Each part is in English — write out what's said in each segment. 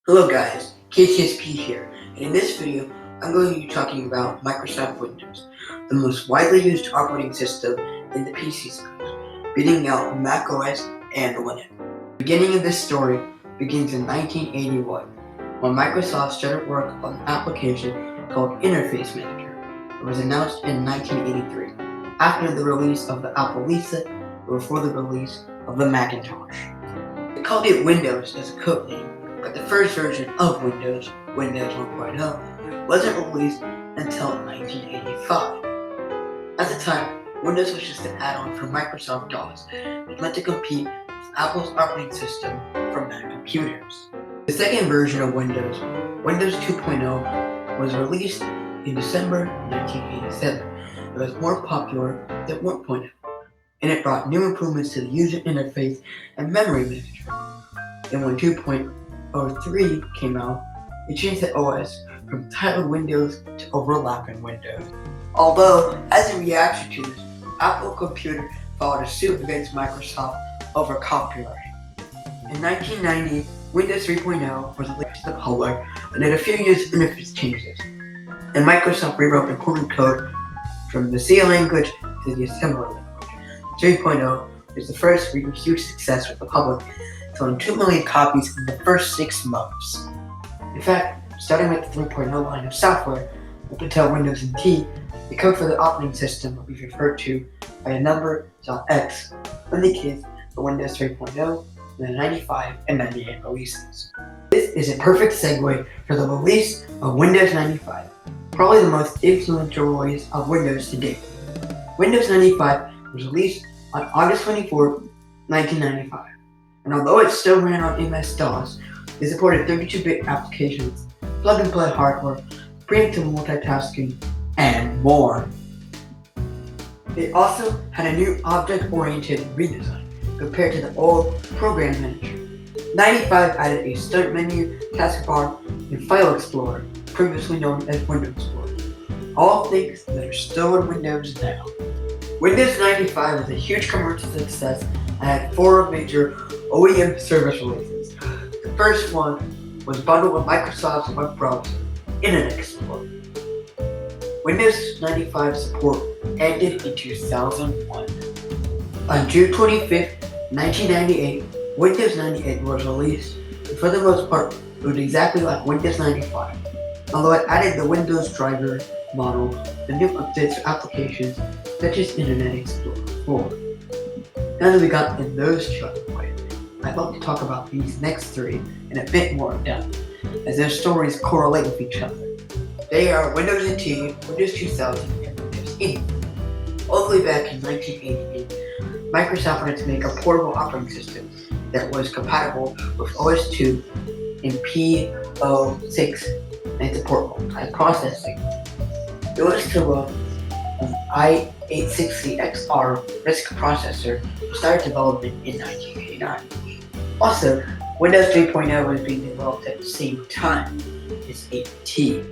Hello guys, KTSP here, and in this video I'm going to be talking about Microsoft Windows, the most widely used operating system in the PC space, beating out Mac OS and Linux. The beginning of this story begins in 1981, when Microsoft started work on an application called Interface Manager. It was announced in 1983, after the release of the Apple Lisa and before the release of the Macintosh. They called it Windows as a code name, but the first version of Windows, Windows 1.0, wasn't released until 1985. At the time, Windows was just an add-on for Microsoft DOS, and meant to compete with Apple's operating system for Mac computers. The second version of Windows, Windows 2.0, was released in December 1987. It was more popular than 1.0, and it brought new improvements to the user interface and memory management. And when 2.03 came out, it changed the OS from titled Windows to overlapping Windows. Although, as a reaction to this, Apple Computer filed a suit against Microsoft over copyright. In 1990, Windows 3.0 was released to the public and had a few user interface changes, and Microsoft rewrote important code from the C language to the assembly language. 3.0 is the first to reach huge success with the public, selling 2 million copies in the first 6 months. In fact, starting with the 3.0 line of software, up until Windows NT, the code for the operating system will be referred to by a number .x, indicates the Windows 3.0, the 95 and 98 releases. This is a perfect segue for the release of Windows 95, probably the most influential release of Windows to date. Windows 95 was released on August 24, 1995. And although it still ran on MS-DOS, it supported 32-bit applications, plug-and-play hardware, preemptive multitasking, and more. It also had a new object-oriented redesign compared to the old Program Manager. 95 added a Start menu, taskbar, and File Explorer, previously known as Windows Explorer. All things that are still in Windows now. Windows 95 was a huge commercial success and had 4 major OEM service releases. The first one was bundled with Microsoft's web browser, Internet Explorer. Windows 95 support ended in 2001. On June 25, 1998, Windows 98 was released, and for the most part, it was exactly like Windows 95, although it added the Windows driver model and new updates for applications such as Internet Explorer 4. Now that we got in those two out of the way, I'd like to talk about these next 3 in a bit more depth, as their stories correlate with each other. They are Windows NT, Windows 2000, and Windows 8. All the way back in 1988, Microsoft wanted to make a portable operating system that was compatible with OS 2 and P06 and support multiprocessing. It was to run an i860XR RISC processor and started development in 1989. Also, Windows 3.0 was being developed at the same time as 8T.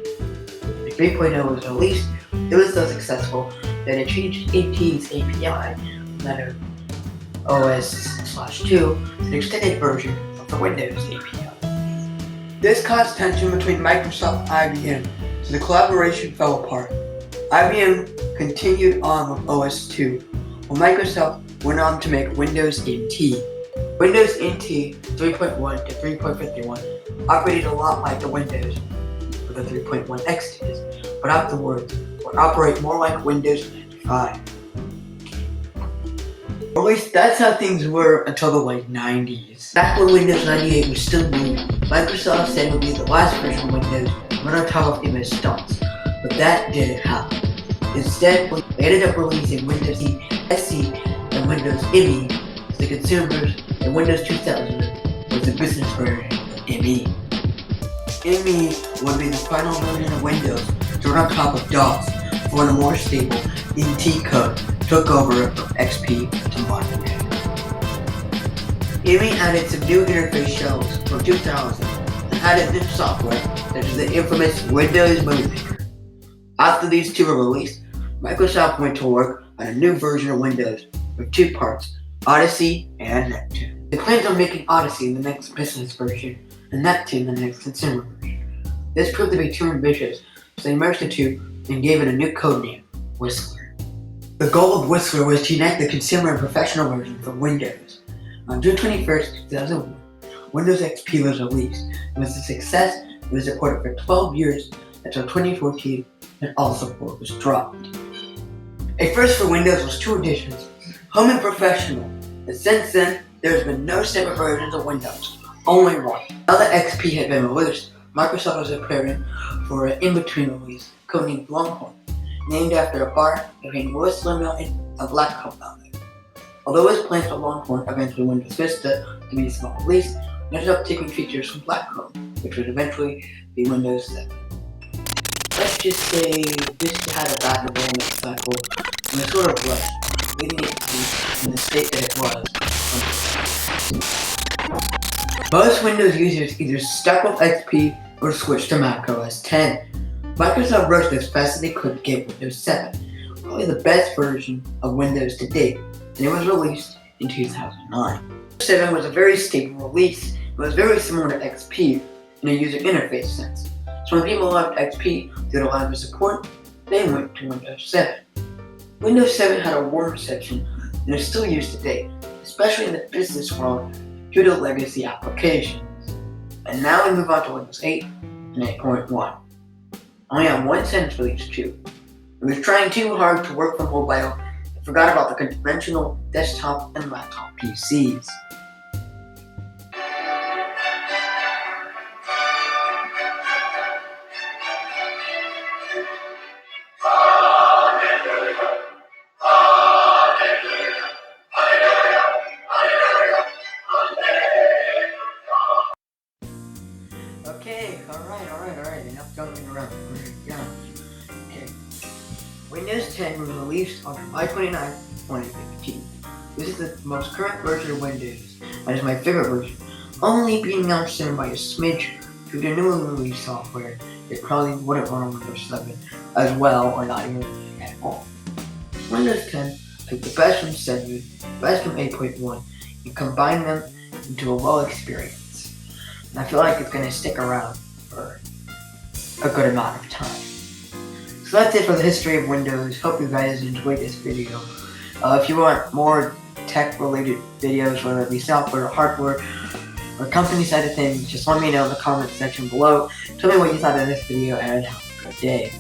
When 3.0 was released, it was so successful that it changed 8T's API from that of OS/2 to an extended version of the Windows API. This caused tension between Microsoft and IBM, so the collaboration fell apart. IBM continued on with OS 2, while Microsoft went on to make Windows NT. Windows NT 3.1 to 3.51 operated a lot like the Windows with the 3.1 X did, but afterwards would operate more like Windows 95. Or at least that's how things were until the late 90s. Back when Windows 98 was still new, Microsoft said it would be the last version of Windows run on top of MS-DOS, but that didn't happen. Instead, they ended up releasing Windows SE and Windows ME to the consumers, and Windows 2000 was the business version of ME. ME would be the final version of Windows to run on top of DOS before the more stable NT code took over from XP to modern day. ME added some new interface shells from 2000 and added new software such as the infamous Windows Movie Maker. After these 2 were released, Microsoft went to work on a new version of Windows with 2 parts, Odyssey and Neptune. They planned on making Odyssey the next business version, and Neptune, the next consumer version. This proved to be too ambitious, so they merged the two and gave it a new codename, Whistler. The goal of Whistler was to unite the consumer and professional version for Windows. On June 21st, 2001, Windows XP was released, and was a success. It was supported for 12 years until 2014, and all support was dropped. A first for Windows was 2 editions, Home and Professional, and since then, there has been no separate versions of Windows, only one. Now that XP had been released, Microsoft was preparing for an in-between release, codenamed Longhorn, named after a bar between Whistler Mountain and Blacktop Mountain. Although his plans for Longhorn, eventually Windows Vista, to be a small release, ended up taking features from Blacktop, which would eventually be Windows 7. Let's just say Vista had a bad development cycle and was sort of rushed, leading it to be in the state that it was. Most Windows users either stuck with XP or switched to Mac OS X. Microsoft rushed as fast as they could to get Windows 7, probably the best version of Windows to date, and it was released in 2009. Windows 7 was a very stable release. It was very similar to XP in a user interface sense. So when people left XP due to lack of support, they went to Windows 7. Windows 7 had a warm reception and is still used today, especially in the business world due to legacy applications. And now we move on to Windows 8 and 8.1. I only have one sentence for these two. It was trying too hard to work from mobile and forgot about the conventional desktop and laptop PCs. Okay, alright, enough jumping around. Okay. Windows 10 was released on July 29, 2015. This is the most current version of Windows, and is my favorite version, only being outshone by a smidge due to newly released software that probably wouldn't run on Windows 7 as well, or not even at all. Windows 10 took the best from 7, the best from 8.1, and combined them into a well experience. And I feel like it's going to stick around for a good amount of time. So that's it for the history of Windows. Hope you guys enjoyed this video. If you want more tech-related videos, whether it be software or hardware or company side of things, just let me know in the comment section below. Tell me what you thought of this video and have a good day.